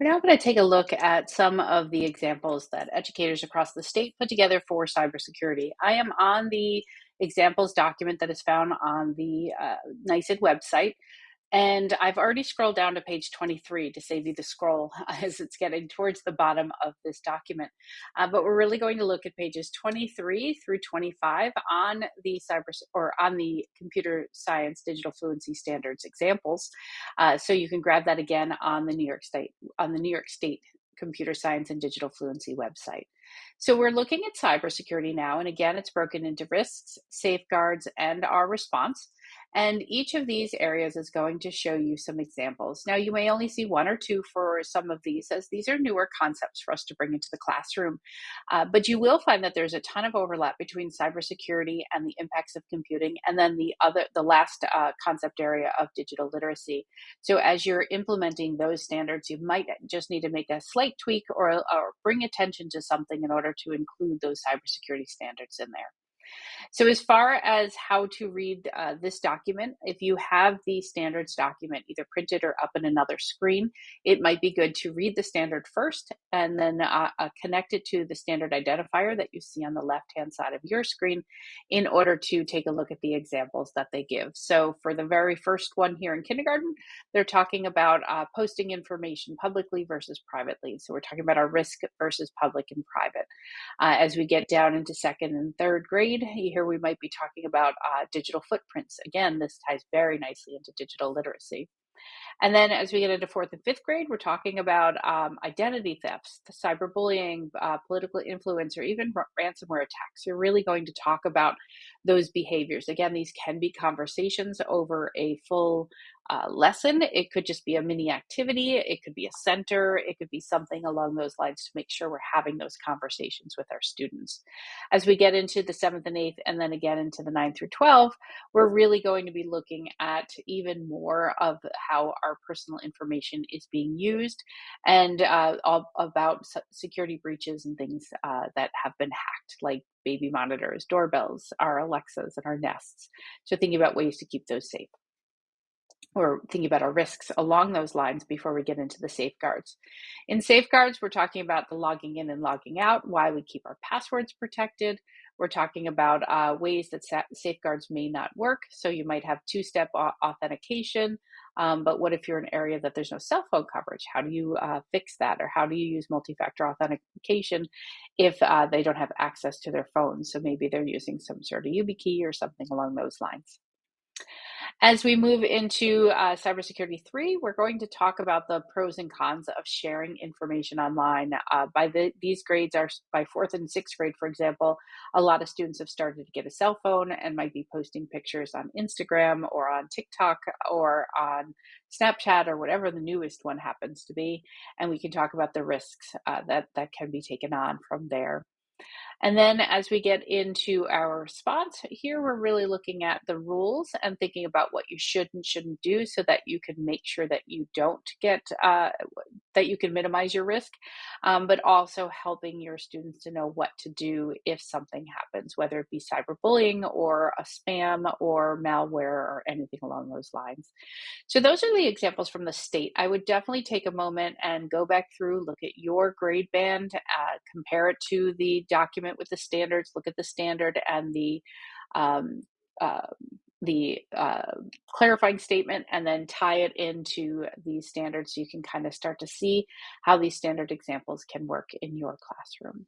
We're now going to take a look at some of the examples that educators across the state put together for cybersecurity. I am on the examples document that is found on the NYSED website. And I've already scrolled down to page 23 to save you the scroll as it's getting towards the bottom of this document. But we're really going to look at pages 23 through 25 on the on the computer science digital fluency standards examples. So you can grab that again on the New York State Computer Science and Digital Fluency website. So we're looking at cybersecurity now, and again, it's broken into risks, safeguards, and our response. And each of these areas is going to show you some examples. Now, you may only see one or two for some of these, as these are newer concepts for us to bring into the classroom. But you will find that there's a ton of overlap between cybersecurity and the impacts of computing, and then the last concept area of digital literacy. So as you're implementing those standards, you might just need to make a slight tweak or bring attention to something in order to include those cybersecurity standards in there. So as far as how to read this document, if you have the standards document either printed or up in another screen, it might be good to read the standard first and then connect it to the standard identifier that you see on the left-hand side of your screen in order to take a look at the examples that they give. So for the very first one here in kindergarten, they're talking about posting information publicly versus privately. So we're talking about our risk versus public and private. As we get down into second and third grade, here we might be talking about digital footprints. Again, this ties very nicely into digital literacy. And then as we get into fourth and fifth grade, we're talking about identity thefts, the cyberbullying, political influence, or even ransomware attacks. You're really going to talk about those behaviors. Again, these can be conversations over a full lesson. It could just be a mini activity. It could be a center. It could be something along those lines to make sure we're having those conversations with our students. As we get into the seventh and eighth, and then again into the 9 through 12, we're really going to be looking at even more of how our personal information is being used and all about security breaches and things that have been hacked, like baby monitors, doorbells, our Alexas, and our Nests. So thinking about ways to keep those safe, or thinking about our risks along those lines before we get into the safeguards. In safeguards, we're talking about the logging in and logging out, why we keep our passwords protected. We're talking about ways that safeguards may not work. So you might have two-step authentication, but what if you're in an area that there's no cell phone coverage? How do you fix that? Or how do you use multi-factor authentication if they don't have access to their phones? So maybe they're using some sort of YubiKey or something along those lines. As we move into cybersecurity 3, we're going to talk about the pros and cons of sharing information online. These grades are by fourth and sixth grade, for example, a lot of students have started to get a cell phone and might be posting pictures on Instagram or on TikTok or on Snapchat or whatever the newest one happens to be. And we can talk about the risks that can be taken on from there. And then as we get into our response, here we're really looking at the rules and thinking about what you should and shouldn't do so that you can make sure that you don't get, that you can minimize your risk, but also helping your students to know what to do if something happens, whether it be cyberbullying or a spam or malware or anything along those lines. So those are the examples from the state. I would definitely take a moment and go back through, look at your grade band, compare it to the document with the standards, look at the standard and um, uh, the clarifying statement, and then tie it into these standards so you can kind of start to see how these standard examples can work in your classroom.